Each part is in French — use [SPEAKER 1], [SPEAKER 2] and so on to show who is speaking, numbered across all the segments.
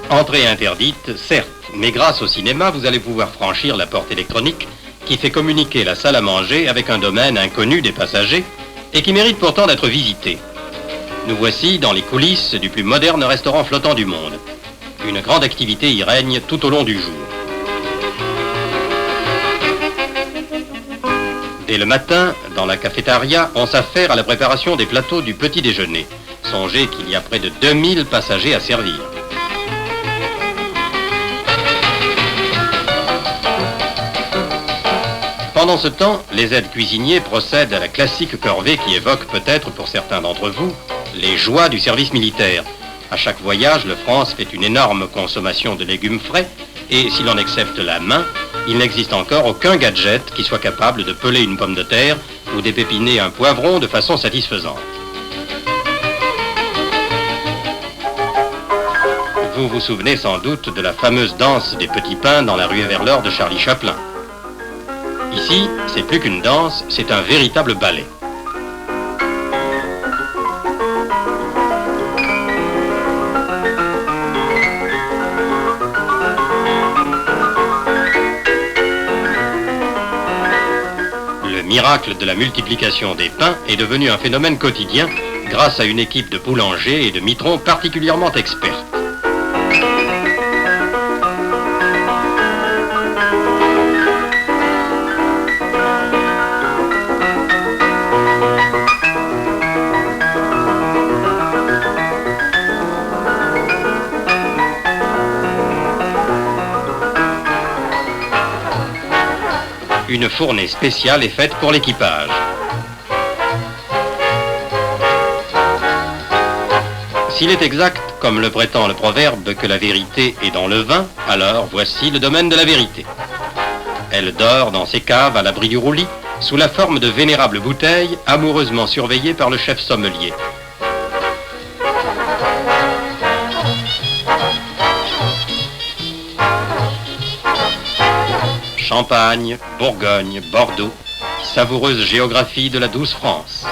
[SPEAKER 1] Entrée interdite, certes, mais grâce au cinéma, vous allez pouvoir franchir la porte électronique qui fait communiquer la salle à manger avec un domaine inconnu des passagers et qui mérite pourtant d'être visité. Nous voici dans les coulisses du plus moderne restaurant flottant du monde. Une grande activité y règne tout au long du jour. Dès le matin, dans la cafétéria, on s'affaire à la préparation des plateaux du petit déjeuner. Songez qu'il y a près de 2000 passagers à servir. Pendant ce temps, les aides cuisiniers procèdent à la classique corvée qui évoque peut-être pour certains d'entre vous les joies du service militaire. À chaque voyage, le France fait une énorme consommation de légumes frais et si l'on accepte la main, il n'existe encore aucun gadget qui soit capable de peler une pomme de terre ou d'épépiner un poivron de façon satisfaisante. Vous vous souvenez sans doute de la fameuse danse des petits pains dans la ruée vers l'or de Charlie Chaplin. Ici, c'est plus qu'une danse, c'est un véritable ballet. Le miracle de la multiplication des pains est devenu un phénomène quotidien grâce à une équipe de boulangers et de mitrons particulièrement experts. Une fournée spéciale est faite pour l'équipage. S'il est exact, comme le prétend le proverbe, que la vérité est dans le vin, alors voici le domaine de la vérité. Elle dort dans ses caves à l'abri du roulis, sous la forme de vénérables bouteilles, amoureusement surveillées par le chef sommelier. Champagne, Bourgogne, Bordeaux, savoureuse géographie de la douce France.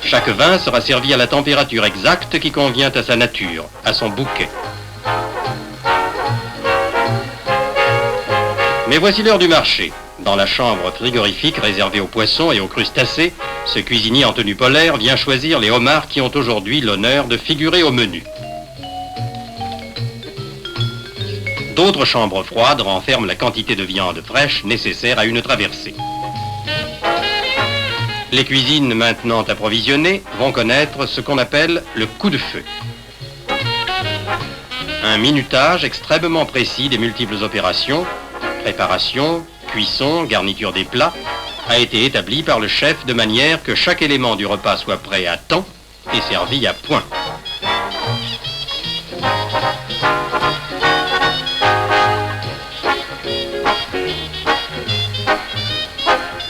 [SPEAKER 1] Chaque vin sera servi à la température exacte qui convient à sa nature, à son bouquet. Mais voici l'heure du marché. Dans la chambre frigorifique réservée aux poissons et aux crustacés, ce cuisinier en tenue polaire vient choisir les homards qui ont aujourd'hui l'honneur de figurer au menu. D'autres chambres froides renferment la quantité de viande fraîche nécessaire à une traversée. Les cuisines maintenant approvisionnées vont connaître ce qu'on appelle le coup de feu. Un minutage extrêmement précis des multiples opérations, préparation, cuisson, garniture des plats, a été établi par le chef de manière que chaque élément du repas soit prêt à temps et servi à point.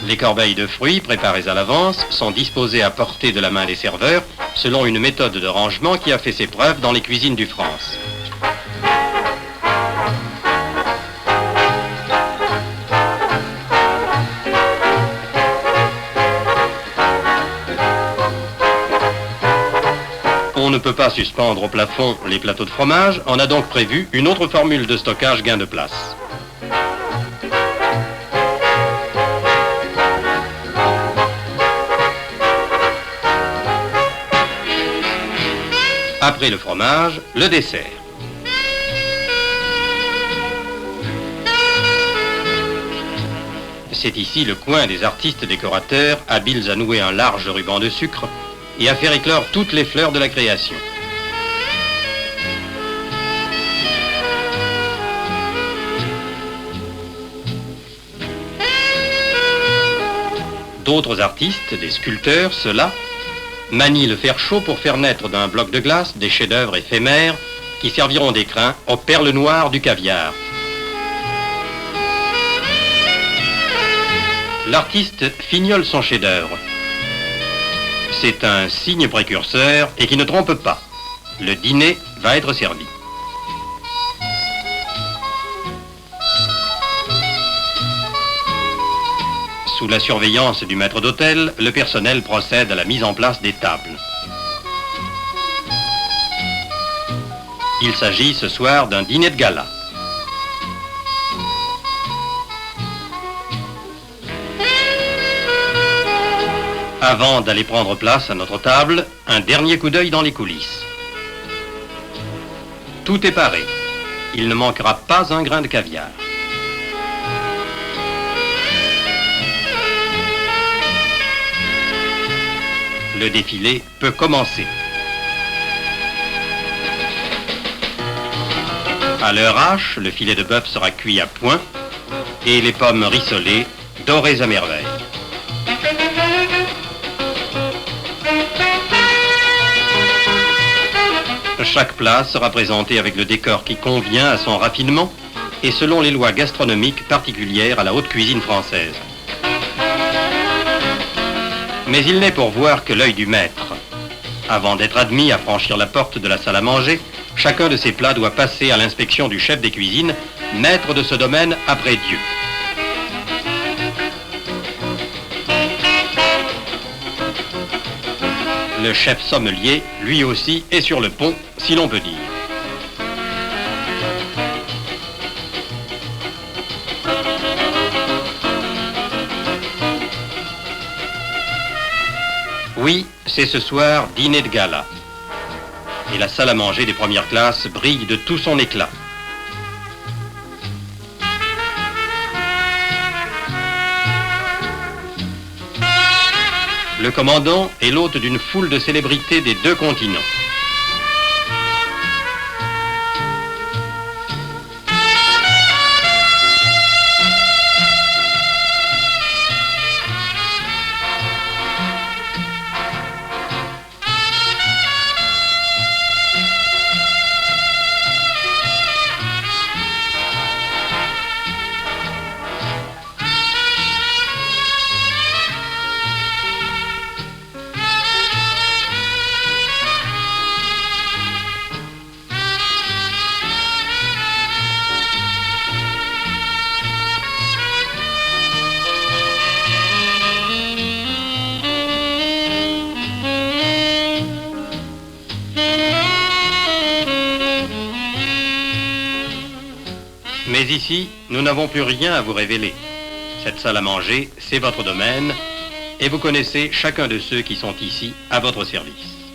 [SPEAKER 1] Les corbeilles de fruits préparées à l'avance sont disposées à portée de la main des serveurs selon une méthode de rangement qui a fait ses preuves dans les cuisines du France. On ne peut pas suspendre au plafond les plateaux de fromage, on a donc prévu une autre formule de stockage gain de place. Après le fromage, le dessert. C'est ici le coin des artistes décorateurs, habiles à nouer un large ruban de sucre et à faire éclore toutes les fleurs de la création. D'autres artistes, des sculpteurs, ceux-là, manient le fer chaud pour faire naître d'un bloc de glace des chefs-d'œuvre éphémères qui serviront d'écrin aux perles noires du caviar. L'artiste fignole son chef-d'œuvre. C'est un signe précurseur et qui ne trompe pas. Le dîner va être servi. Sous la surveillance du maître d'hôtel, le personnel procède à la mise en place des tables. Il s'agit ce soir d'un dîner de gala. Avant d'aller prendre place à notre table, un dernier coup d'œil dans les coulisses. Tout est paré. Il ne manquera pas un grain de caviar. Le défilé peut commencer. À l'heure H, le filet de bœuf sera cuit à point et les pommes rissolées, dorées à merveille. Chaque plat sera présenté avec le décor qui convient à son raffinement et selon les lois gastronomiques particulières à la haute cuisine française. Mais il n'est pour voir que l'œil du maître. Avant d'être admis à franchir la porte de la salle à manger, chacun de ces plats doit passer à l'inspection du chef des cuisines, maître de ce domaine après Dieu. Le chef sommelier, lui aussi, est sur le pont, si l'on peut dire. Oui, c'est ce soir dîner de gala. Et la salle à manger des premières classes brille de tout son éclat. Le commandant est l'hôte d'une foule de célébrités des 2 continents. Mais ici, nous n'avons plus rien à vous révéler. Cette salle à manger, c'est votre domaine, et vous connaissez chacun de ceux qui sont ici à votre service.